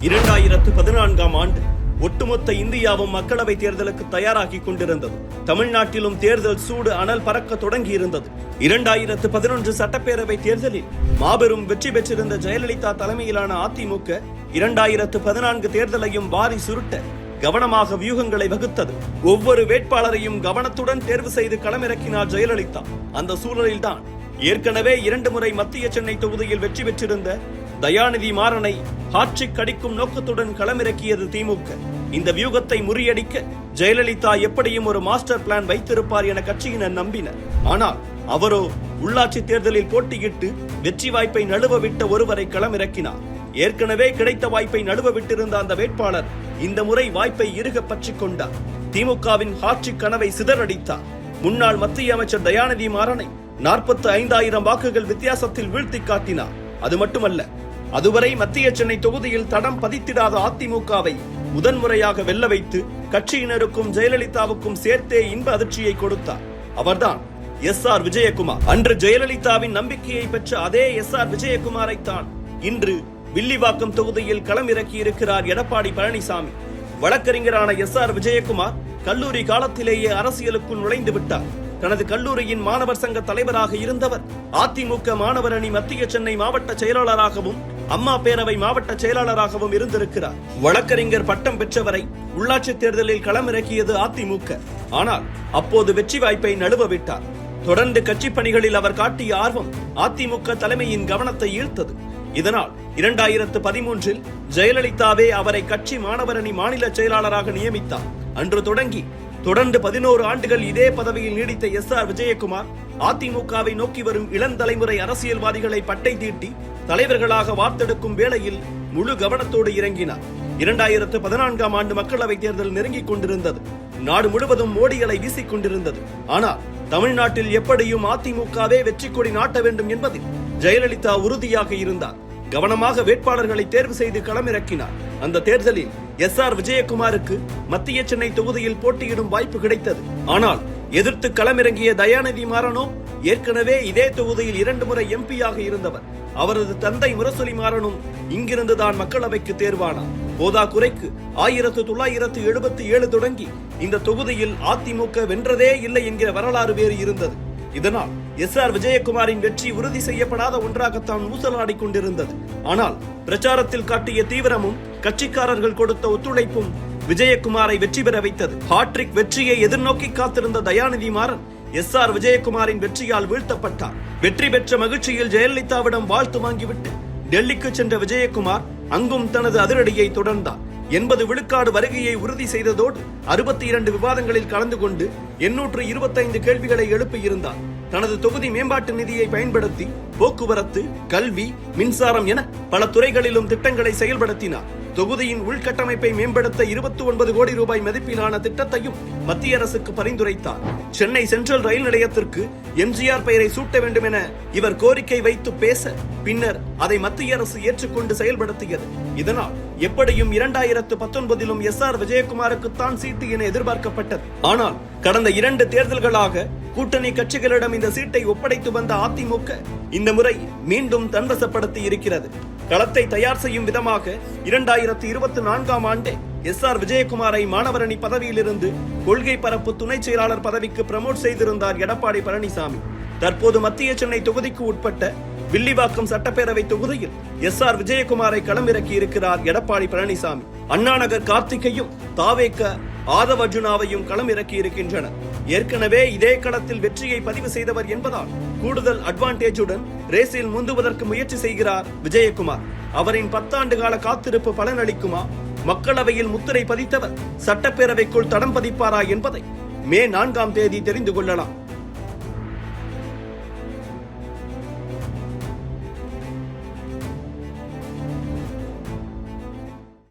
2014ஆம் ஆண்டு ஒட்டுமொத்த இந்தியாவும் மக்களவை தேர்தலுக்கு தயாராகி கொண்டிருந்தது. தமிழ்நாட்டிலும் தேர்தல் சூடு அனல் பறக்க தொடங்கி இருந்தது. 2011 சட்டப்பேரவை தேர்தலில் மாபெரும் வெற்றி பெற்றிருந்த ஜெயலலிதா தலைமையிலான அதிமுக 2014 தேர்தலையும் வாரி சுருட்ட கவனமாக வியூகங்களை வகுத்தது. ஒவ்வொரு வேட்பாளரையும் கவனத்துடன் தேர்வு செய்து களமிறக்கினார் ஜெயலலிதா. அந்த சூழலில்தான் ஏற்கனவே 2 முறை மத்திய சென்னை தொகுதியில் வெற்றி பெற்றிருந்த தயாநிதி மாறனை ஹாட்ரிக் அடிக்கும் நோக்கத்துடன் களமிறக்கியது திமுக. இந்த வியூகத்தை முறியடிக்க ஜெயலலிதா எப்படியும் ஒரு மாஸ்டர் பிளான் வைத்திருப்பார் என கட்சியினர் நம்பினர். ஆனால் அவரோ உள்ளாட்சி தேர்தலில் போட்டியிட்டு வெற்றி வாய்ப்பை நழுவ விட்ட ஒருவரை களமிறக்கினார். ஏற்கனவே கிடைத்த வாய்ப்பை நழுவ விட்டிருந்த அந்த வேட்பாளர் இந்த முறை வாய்ப்பை இறுக பற்றிக் கொண்டார். திமுகவின் ஹாட்ரிக் கனவை சிதறடித்தார். முன்னாள் மத்திய அமைச்சர் தயாநிதி மாறனை 45,000 வாக்குகள் வித்தியாசத்தில் வீழ்த்தி காட்டினார். அது மட்டுமல்ல, அதுவரை மத்திய சென்னை தொகுதியில் தடம் பதித்திடாத அதிமுகவை முதன்முறையாக வெல்ல வைத்து கட்சியினருக்கும் ஜெயலலிதாவுக்கும் சேர்த்தே இன்ப அதிர்ச்சியை கொடுத்தார். அவர்தான் SR விஜயகுமார். அன்று ஜெயலலிதாவின் நம்பிக்கையை பெற்ற அதே SR விஜயகுமாரை தான் இன்று வில்லிவாக்கம் தொகுதியில் களமிறக்கி இருக்கிறார் எடப்பாடி பழனிசாமி. வழக்கறிஞரான SR விஜயகுமார் கல்லூரி காலத்திலேயே அரசியலுக்குள் நுழைந்து விட்டார். தனது கல்லூரியின் மாணவர் சங்க தலைவராக இருந்தவர் அதிமுக மாணவர் அணி மத்திய சென்னை மாவட்ட செயலாளராகவும் அம்மா பேரவை மாவட்ட செயலாளராகவும் இருந்திருக்கிறார். வழக்கறிஞர் பட்டம் பெற்றவரை உள்ளாட்சி தேர்தலில் களமிறக்கியது அதிமுக. ஆனால் அப்போது வெற்றி வாய்ப்பை நழுவ விட்டார். தொடர்ந்து கட்சி பணிகளில் அவர் காட்டிய ஆர்வம் அதிமுக தலைமையின் கவனத்தை ஈர்த்தது. இதனால் 2013 ஜெயலலிதாவே அவரை கட்சி மாணவர் அணி மாநில செயலாளராக நியமித்தார். அன்று தொடர்ந்து 11 ஆண்டுகள் இதே பதவியில் நீடித்த SR விஜயகுமார் அதிமுகவை நோக்கி வரும் இளந்தலைமுறை அரசியல்வாதிகளை பட்டை தீட்டி தலைவர்களாக வார்த்தெடுக்கும் வேளையில் முழு கவனத்தோடு இறங்கினார். 2014ஆம் ஆண்டு மக்களவை தேர்தல் நெருங்கிக் கொண்டிருந்தது. நாடு முழுவதும் மோடிகளை வீசிக் கொண்டிருந்தது. ஆனால் தமிழ்நாட்டில் எப்படியும் அதிமுகவே வெற்றி கொடி நாட்ட வேண்டும் என்பதில் ஜெயலலிதா உறுதியாக இருந்தார். கவனமாக வேட்பாளர்களை தேர்வு செய்து களமிறக்கினார். அந்த தேர்தலில் SR விஜயகுமாருக்கு மத்திய சென்னை தொகுதியில் போட்டியிடும் வாய்ப்பு கிடைத்தது. ஆனால் எதிர்த்து களமிறங்கிய தயாநிதி மாறனோ ஏற்கனவே இதே தொகுதியில் 2 முறை MP-யாக இருந்தவர். அவரது தந்தை முரசொலி மாறனும் இங்கிருந்துதான் மக்களவைக்கு தேர்வானார். போதா குறைக்கு 1977 தொடங்கி இந்த தொகுதியில் அதிமுக வென்றதே இல்லை என்கிற வரலாறு வேறு இருந்தது. இதனால் SR விஜயகுமாரின் வெற்றி உறுதி செய்யப்படாத ஒன்றாகத்தான் ஊசலாடி கொண்டிருந்தது. ஆனால் பிரச்சாரத்தில் காட்டிய தீவிரமும் கட்சிக்காரர்கள் கொடுத்த ஒத்துழைப்பும் விஜயகுமாரை வெற்றி பெற வைத்தது. ஹாட்ரிக் வெற்றியை எதிர்நோக்கி காத்திருந்த தயாநிதி மாறன் SR விஜயகுமாரின் வெற்றியால் வீழ்த்தப்பட்டார். வெற்றி பெற்ற மகிழ்ச்சியில் ஜெயலலிதாவிடம் வாழ்த்து வாங்கிவிட்டு டெல்லிக்கு சென்ற விஜயகுமார் அங்கும் தனது அதிரடியை தொடர்ந்தார். 80 விழுக்காடு வருகையை உறுதி செய்ததோடு 62 விவாதங்களில் கலந்து கொண்டு 825 கேள்விகளை எழுப்பியிருந்தார். தனது தொகுதி மேம்பாட்டு நிதியை பயன்படுத்தி போக்குவரத்து, கல்வி, மின்சாரம் என பல துறைகளிலும் திட்டங்களை செயல்படுத்தினார். தொகுதியின் உள்கட்டமைப்பை மேம்படுத்த 29 கோடி ரூபாய் மதிப்பிலான திட்டத்தையும் மத்திய அரசுக்கு பரிந்துரைத்தார். சென்னை சென்ட்ரல் ரயில் நிலையத்திற்கு MGR பெயரை சூட்ட வேண்டும் என இவர் கோரிக்கை வைத்து பேச பின்னர் அதை மத்திய அரசு ஏற்றுக்கொண்டு செயல்படுத்தியது. இதனால் எப்படியும் 2019 SR விஜயகுமாருக்குத்தான் சீட்டு என எதிர்பார்க்கப்பட்டது. ஆனால் கடந்த 2 தேர்தல்களாக கூட்டணி கட்சிகளிடம் இந்த சீட்டை ஒப்படைத்து வந்த அதிமுக இந்த முறை மீண்டும் தன்வசப்படுத்தி இருக்கிறது. களத்தை தயார் செய்யும் விதமாக 2024ஆம் ஆண்டே SR விஜயகுமாரை மாணவர் அணி பதவியிலிருந்து கொள்கை பரப்பு துணை செயலாளர் பதவிக்கு ப்ரமோட் செய்திருந்தார் எடப்பாடி பழனிசாமி. தற்போது மத்திய சென்னை தொகுதிக்கு உட்பட்ட வில்லிவாக்கம் சட்டப்பேரவை தொகுதியில் SR விஜயகுமாரை களமிறக்கி இருக்கிறார் எடப்பாடி பழனிசாமி. அண்ணாநகர் கார்த்திகையும் தாவேக ஆதவ் அர்ஜுனாவையும் களமிறக்கி இருக்கின்றனர். ஏற்கனவே இதே களத்தில் வெற்றியை பதிவு செய்தவர் என்பதால் கூடுதல் அட்வான்டேஜுடன் ரேஸில் முந்துவதற்கு முயற்சி செய்கிறார் விஜயகுமார். அவரின் 10 ஆண்டு கால காத்திருப்பு பலனளிக்குமா? மக்களவையில் முத்திரை பதித்தவர் சட்டப்பேரவைக்குள் தடம் பதிப்பாரா என்பதை மே 4ஆம் தேதி தெரிந்து கொள்ளலாம்.